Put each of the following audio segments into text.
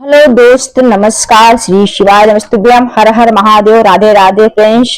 Hello दोस्त, नमस्कार। श्री शिवाय नमस्तुभ्यम। हर हर महादेव। राधे राधे फ्रेंड्स।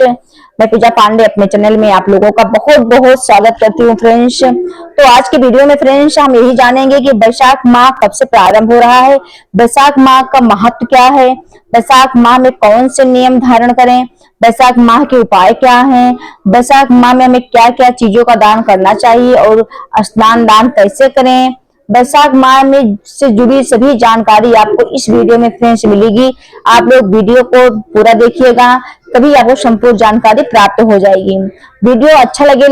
मैं पूजा पांडे अपने चैनल में आप लोगों का बहुत बहुत स्वागत करती हूँ फ्रेंड्स। तो आज की वीडियो में फ्रेंड्स हम यही जानेंगे कि वैशाख माह कब से प्रारंभ हो रहा है, वैशाख माह का महत्व क्या है, वैशाख माह में कौन से नियम धारण करें, वैशाख माह के उपाय क्या हैं, वैशाख माह में हमें क्या क्या चीजों का दान करना चाहिए और स्नान दान कैसे करें। वैशाख माह में से जुड़ी सभी जानकारी आपको इस वीडियो में फ्रेंड्स मिलेगी। आप लोग वीडियो को पूरा देखिएगा, तभी आपको संपूर्ण जानकारी प्राप्त हो जाएगी। वीडियो अच्छा लगे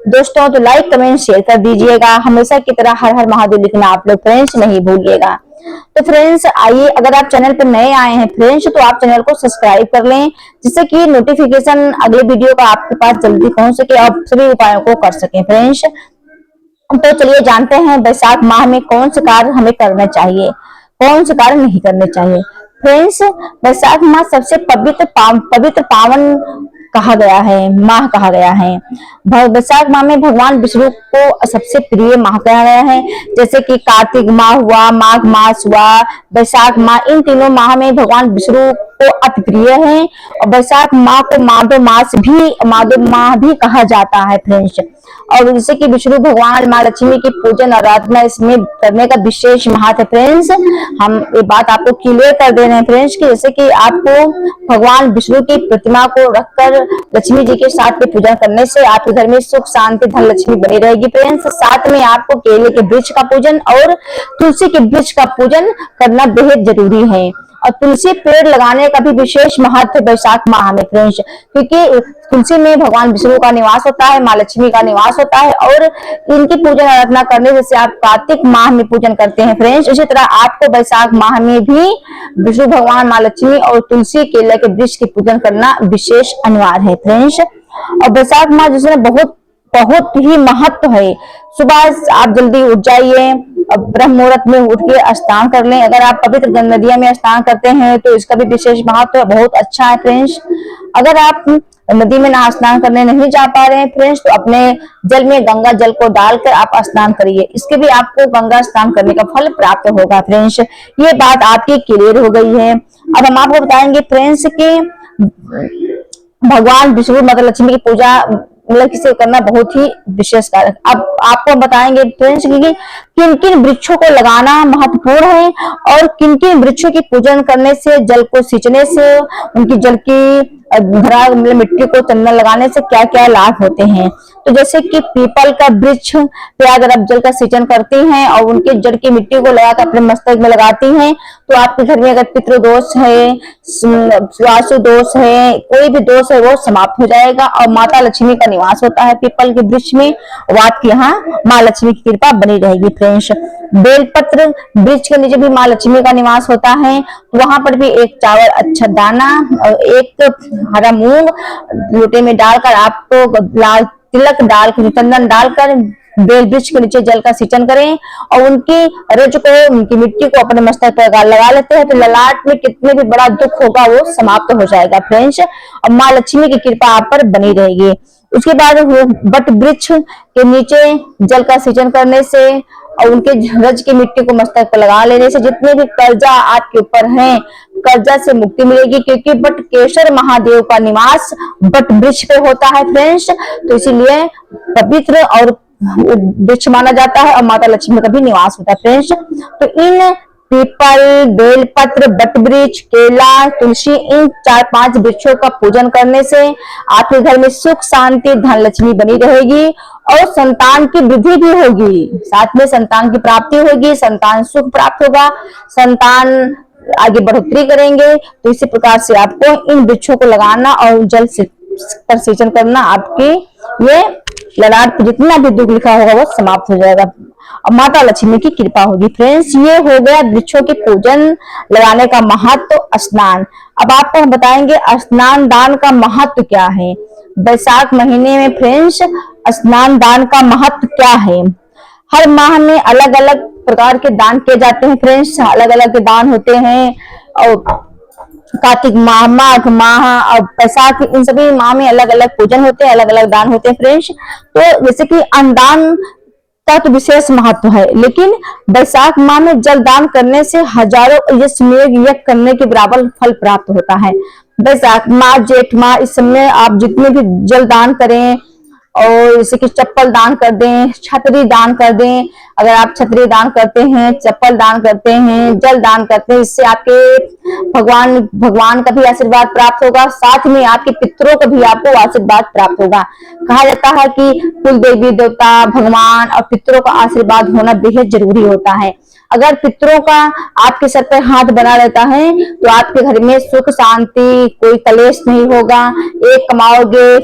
दोस्तों तो लाइक कमेंट शेयर कर दीजिएगा। हमेशा की तरह हर हर महादेव लिखना आप लोग फ्रेंड्स नहीं भूलिएगा। तो फ्रेंड्स आइए, अगर आप चैनल पर नए आए हैं फ्रेंड्स तो आप चैनल को सब्सक्राइब कर लें, जिससे कि नोटिफिकेशन अगले वीडियो का आपके पास जल्दी पहुंच सके और सभी उपायों को कर सकें फ्रेंड्स। तो चलिए जानते हैं वैशाख माह में कौन से कार्य हमें करने चाहिए, कौन से कार्य नहीं करने चाहिए। फ्रेंड्स, वैशाख माह सबसे पवित्र पावन कहा गया है, माह कहा गया है। वैशाख माह में भगवान विष्णु को सबसे प्रिय माह कहा गया है। जैसे कि कार्तिक माह हुआ, माघ मास हुआ, वैशाख माह, इन तीनों माह में भगवान विष्णु को अति प्रिय है। और वैशाख माह को माधव माह भी कहा जाता है फ्रेंड्स। और जैसे कि विष्णु भगवान माँ लक्ष्मी की पूजन आराधना इसमें करने का विशेष महत्व है फ्रेंड्स। हम ये बात आपको क्लियर कर दे रहे हैं फ्रेंड्स कि जैसे कि आपको भगवान विष्णु की प्रतिमा को रखकर लक्ष्मी जी के साथ में पूजन करने से आपके घर में सुख शांति धन लक्ष्मी बनी रहेगी फ्रेंड्स। साथ में आपको केले के वृक्ष का पूजन और तुलसी के वृक्ष का पूजन करना बेहद जरूरी है। और तुलसी पेड़ लगाने का भी विशेष महत्व वैशाख माह में फ्रेंड्स, क्योंकि तुलसी में भगवान विष्णु का निवास होता है, माँ लक्ष्मी का निवास होता है। और इनकी पूजन आराधना करने जैसे आप कार्तिक माह में पूजन करते हैं फ्रेंड्स, इसी तरह आपको वैशाख माह में भी विष्णु भगवान, माँ लक्ष्मी और तुलसी केले के वृक्ष की पूजन करना विशेष अनिवार्य है फ्रेंड्स। और वैशाख माह जिसमें बहुत बहुत ही महत्व है। सुबह आप जल्दी उठ जाइए, ब्रह्म मुहूर्त में उठ के स्नान कर लें। अगर आप पवित्र नदियों में स्नान करते हैं तो इसका भी विशेष महत्व है, बहुत अच्छा है फ्रेंड्स। अगर आप नदी में ना स्नान करने नहीं जा पा रहे हैं फ्रेंड्स तो अपने जल में गंगा जल को डालकर आप स्नान करिए, इसके भी आपको गंगा स्नान करने का फल प्राप्त होगा फ्रेंड्स। ये बात आपकी क्लियर हो गई है। अब हम आपको बताएंगे फ्रेंड्स कि भगवान विष्णु माता लक्ष्मी की पूजा मतलब किसे करना बहुत ही विशेष कारक। अब आपको बताएंगे फ्रेंड्स कि किन किन वृक्षों को लगाना महत्वपूर्ण है और किन किन वृक्षों की पूजन करने से, जल को सींचने से, उनकी जल की भरा मिट्टी को चंदन लगाने से क्या क्या लाभ होते हैं। तो जैसे कि पीपल का वृक्ष पे अगर आप जल का सिंचन करती हैं और उनके जड़ की मिट्टी को लगाकर अपने मस्तक में लगाती हैं तो आपके घर में अगर पितृदोष है, वास्तु दोष है, कोई भी दोष है वो समाप्त हो जाएगा। और माता लक्ष्मी का निवास होता है पीपल के वृक्ष में, और आपके यहाँ माँ लक्ष्मी की कृपा बनी रहेगी फ्रेंड्स। बेलपत्र वृक्ष के नीचे भी माँ लक्ष्मी का निवास होता है, तो वहां पर भी एक चावल अच्छा दाना और एक हरा मूंग लोटे में डालकर आपको लाल तिलक डालकर, चंदन डालकर बेल वृक्ष के नीचे जल का सिंचन करें और उनकी रज को, उनकी मिट्टी को अपने मस्तक पर लगा लेते हैं तो ललाट में कितने भी बड़ा दुख होगा वो समाप्त हो जाएगा फ्रेंड्स। और माँ लक्ष्मी की कृपा आप पर बनी रहेगी। उसके बाद वट वृक्ष के नीचे जल का सिंचन करने से और उनके रज की मिट्टी को मस्तक पर लगा लेने से जितने भी कर्जा आपके ऊपर हैं, कर्जा से मुक्ति मिलेगी, क्योंकि बटकेश्वर महादेव का निवास बट वृक्ष पे होता है फ्रेंड्स। तो इसीलिए पवित्र और वृक्ष माना जाता है और माता लक्ष्मी का भी निवास होता है फ्रेंड्स। तो इन पीपल, बेलपत्र, बट वृक्ष, केला, तुलसी, इन 4-5 वृक्षों का पूजन करने से आपके घर में सुख शांति धन लक्ष्मी बनी रहेगी और संतान की वृद्धि भी होगी, साथ में संतान की प्राप्ति होगी, संतान सुख प्राप्त होगा, संतान आगे बढ़ोतरी करेंगे। तो इसी प्रकार से आपको इन वृक्षों को लगाना और जल पर सिंचन करना, आपके ये ललाट पर जितना भी दुख लिखा होगा वो समाप्त हो जाएगा और माता लक्ष्मी की कृपा होगी फ्रेंड्स। ये हो गया वृक्षों के पूजन लगाने का महत्व। स्नान, अब आपको हम बताएंगे स्नान दान का महत्व क्या है। वैशाख महीने में फ्रेंड्स स्नान दान का महत्व क्या है। हर माह में अलग अलग प्रकार के दान किए जाते हैं फ्रेंड्स, अलग अलग के दान होते हैं। और कार्तिक माह, माघ माह और वैशाख, इन सभी माह में अलग अलग पूजन होते हैं, अलग अलग दान होते हैं फ्रेंड्स। तो जैसे कि अन्नदान का तो विशेष महत्व है, लेकिन वैशाख माह में जल दान करने से हजारों यज्ञ करने के बराबर फल प्राप्त होता है। वैशाख माह, जेठ माह, इस समय आप जितने भी जल दान करें, और जैसे कि चप्पल दान कर दें, छतरी दान कर दें। अगर आप छतरी दान करते हैं, चप्पल दान करते हैं, जल दान करते हैं, इससे आपके भगवान का भी आशीर्वाद प्राप्त होगा, साथ में आपके पितरों का भी आपको आशीर्वाद प्राप्त होगा। कहा जाता है कि कुल देवी देवता, भगवान और पितरों का आशीर्वाद होना बेहद जरूरी होता है। अगर पितरों का आपके सर पर हाथ बना रहता है तो आपके घर में सुख शांति, कोई कलेश नहीं होगा, एक कमाओगे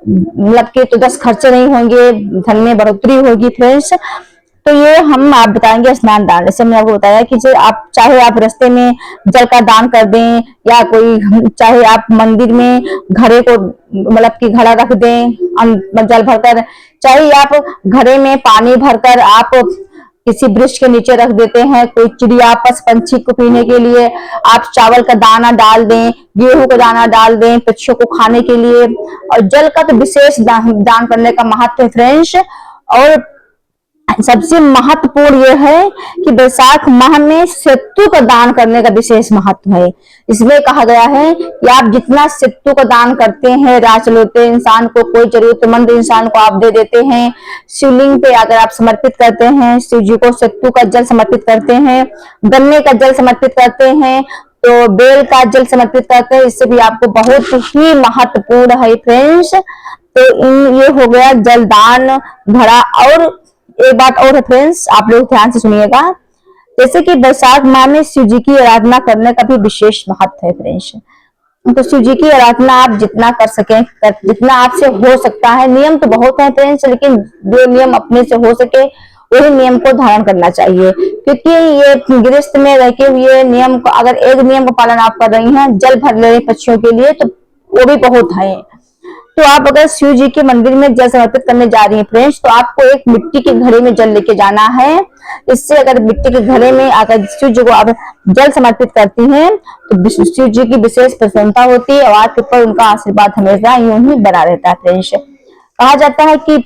मतलब कि तो 10 खर्चे नहीं होंगे, धन में बढ़ोतरी होगी फ्रेंड्स। तो ये हम आप बताएंगे स्नान दान। जैसे मैंने आपको बताया कि जो आप चाहे आप रास्ते में जल का दान कर दें, या कोई चाहे आप मंदिर में घड़े को मतलब कि घड़ा रख दें जल भरकर, चाहे आप घड़े में पानी भरकर आप किसी वृक्ष के नीचे रख देते हैं, कोई चिड़िया पशु पंछी को पीने के लिए आप चावल का दाना डाल दें, गेहूं का दाना डाल दें पक्षियों को खाने के लिए। और जल का तो विशेष दान करने का महत्व है फ्रेंड्स। और सबसे महत्वपूर्ण यह है कि वैशाख माह में सत्तू का दान करने का विशेष महत्व है। इसमें कहा गया है कि आप जितना सत्तू का दान करते हैं, राजलोटे इंसान को, कोई जरूरतमंद इंसान को आप दे देते हैं, शिवलिंग पे अगर आप समर्पित करते हैं, शिव जी को सत्तू का जल समर्पित करते हैं, गन्ने का जल समर्पित करते हैं, तो बेल का जल समर्पित करते हैं, इससे भी आपको बहुत ही महत्वपूर्ण है फ्रेंड्स। तो ये हो गया जल दान घड़ा। और एक बात और है फ्रेंड्स, आप लोग ध्यान से सुनिएगा, जैसे कि वैशाख माह में शिव जी की आराधना करने का भी विशेष महत्व है फ्रेंड्स। तो शिव जी की आराधना आप जितना कर सकें, जितना आपसे हो सकता है, नियम तो बहुत है फ्रेंड्स, लेकिन जो नियम अपने से हो सके वही नियम को धारण करना चाहिए। क्योंकि ये गृहस्थ में रह के हुए नियम को, अगर एक नियम का पालन आप कर रही हैं, जल भर ले रही पक्षियों के लिए, तो वो भी बहुत है। तो आप अगर शिव जी के मंदिर में जल समर्पित करने जा रही हैं फ्रेंड्स, तो आपको एक मिट्टी के घड़े में जल लेके जाना है। इससे अगर मिट्टी के घड़े में अगर शिव जी को आप जल समर्पित करती हैं तो शिव जी की विशेष प्रसन्नता होती है और आपके ऊपर उनका आशीर्वाद हमेशा यूं ही बना रहता है फ्रेंड्स। कहा जाता है कि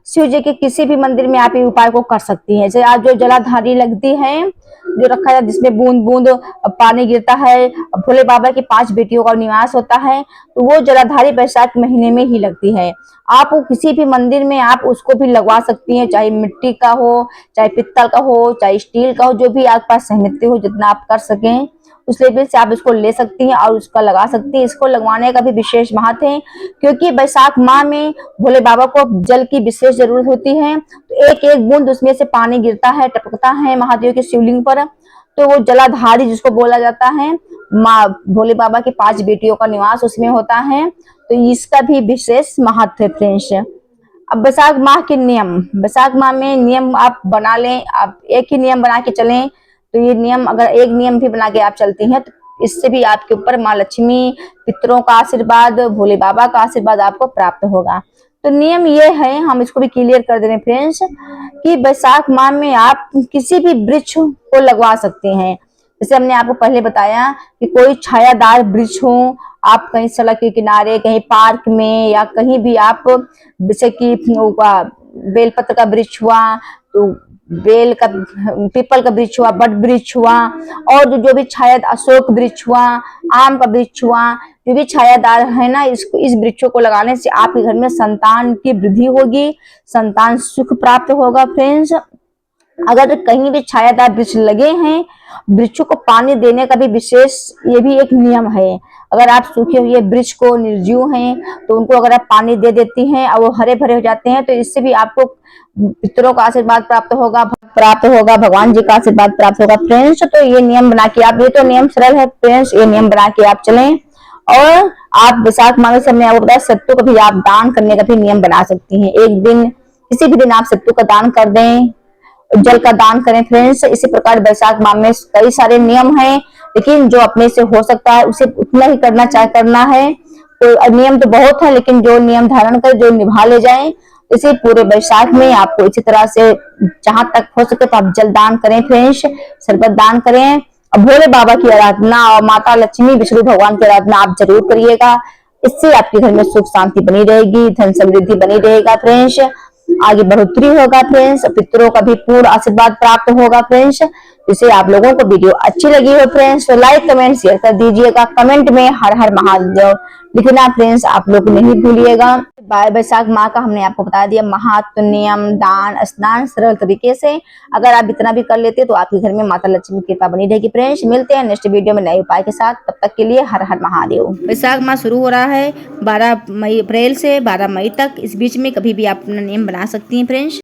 शिव जी के किसी भी मंदिर में आप ये उपाय को कर सकती हैं। जैसे आज जो जलाधारी लगती है, जो रखा है जिसमें बूंद बूंद पानी गिरता है, भोले बाबा की 5 बेटियों का निवास होता है, तो वो जलाधारी वैशाख महीने में ही लगती है। आप किसी भी मंदिर में आप उसको भी लगवा सकती हैं, चाहे मिट्टी का हो, चाहे पित्तल का हो, चाहे स्टील का हो, जो भी आपके पास सहमति हो, जितना आप कर सकें उस लेवल से आप इसको ले सकती हैं और उसका लगा सकती हैं। इसको लगवाने का भी विशेष महत्व है, क्योंकि वैशाख माह में भोले बाबा को जल की विशेष जरूरत होती है। तो एक एक बूंद उसमें से पानी गिरता है, टपकता है महादेव के शिवलिंग पर, तो वो जलाधारी जिसको बोला जाता है, माँ भोले बाबा की 5 बेटियों का निवास उसमें होता है। तो इसका भी विशेष महत्व है फ्रेंड्स। अब वैशाख माह के नियम, वैशाख माह में नियम आप बना लें, आप एक ही नियम बना के चलें। तो ये नियम, अगर एक नियम भी बना के आप चलती हैं तो इससे भी आपके ऊपर माँ लक्ष्मी, पितरों का आशीर्वाद, भोले बाबा का आशीर्वाद आपको प्राप्त होगा। तो नियम ये है, हम इसको भी क्लियर कर दे रहे हैं फ्रेंड्स, कि वैशाख माह में आप किसी भी वृक्ष को लगवा सकते हैं। जैसे हमने आपको पहले बताया कि कोई छायादार वृक्ष हो, आप कहीं सड़क के किनारे, कहीं पार्क में, या कहीं भी आप, जैसे कि बेलपत्र का वृक्ष हुआ, तो बेल का, पीपल का वृक्ष हुआ, बट वृक्ष हुआ, और जो भी छाया, अशोक वृक्ष हुआ, आम का वृक्ष हुआ, जो भी छायादार है ना, इस वृक्षों को लगाने से आपके घर में संतान की वृद्धि होगी, संतान सुख प्राप्त होगा फ्रेंड्स। अगर कहीं भी छायादार वृक्ष लगे हैं, वृक्षों को पानी देने का भी विशेष ये भी एक नियम है। अगर आप सूखे हुए वृक्ष को, निर्जीव हैं, तो उनको अगर आप पानी दे देती हैं और वो हरे भरे हो जाते हैं, तो इससे भी आपको पितरों का आशीर्वाद प्राप्त होगा, भगवान जी का आशीर्वाद प्राप्त होगा फ्रेंड्स। तो ये नियम बना के आप, ये तो नियम सरल है फ्रेंड्स, ये नियम बना के आप चलें। और आप वैशाख माह से हमने आपको बताया, सत्तू का भी आप दान करने का भी नियम बना सकती हैं। एक दिन, किसी भी दिन आप सत्तू का दान कर दें, जल का दान करें फ्रेंड्स। इसी प्रकार वैशाख माह में कई सारे नियम हैं, लेकिन जो अपने से हो सकता है उसे उतना ही करना है। तो नियम तो बहुत है, लेकिन जो नियम धारण कर, जो निभा ले जाएं, इसे पूरे वैशाख में आपको इसी तरह से जहां तक हो सके तो आप जल दान करें फ्रेंड्स, शरबत दान करें, और भोले बाबा की आराधना और माता लक्ष्मी, विष्णु भगवान की आराधना आप जरूर करिएगा। इससे आपके घर में सुख शांति बनी रहेगी, धन समृद्धि बनी रहेगा फ्रेंड्स। आगे बढ़ोतरी होगा फ्रेंड्स, पितरों का भी पूर्ण आशीर्वाद प्राप्त होगा फ्रेंड्स। जिसे आप लोगों को वीडियो अच्छी लगी हो फ्रेंड्स तो लाइक कमेंट शेयर कर दीजिएगा। कमेंट में हर हर महादेव लिखना फ्रेंड्स आप लोग नहीं भूलिएगा। वैशाख माह का हमने आपको बता दिया महात्म, नियम, दान, स्नान सरल तरीके से। अगर आप इतना भी कर लेते तो आपके घर में माता लक्ष्मी की कृपा बनी रहेगी फ्रेंड्स। मिलते हैं नेक्स्ट वीडियो में नए उपाय के साथ, तब तक के लिए हर हर महादेव। वैशाख माह शुरू हो रहा है 12 अप्रैल से 12 मई तक। इस बीच में कभी भी आप अपना नियम बना सकती हैं फ्रेंड्स।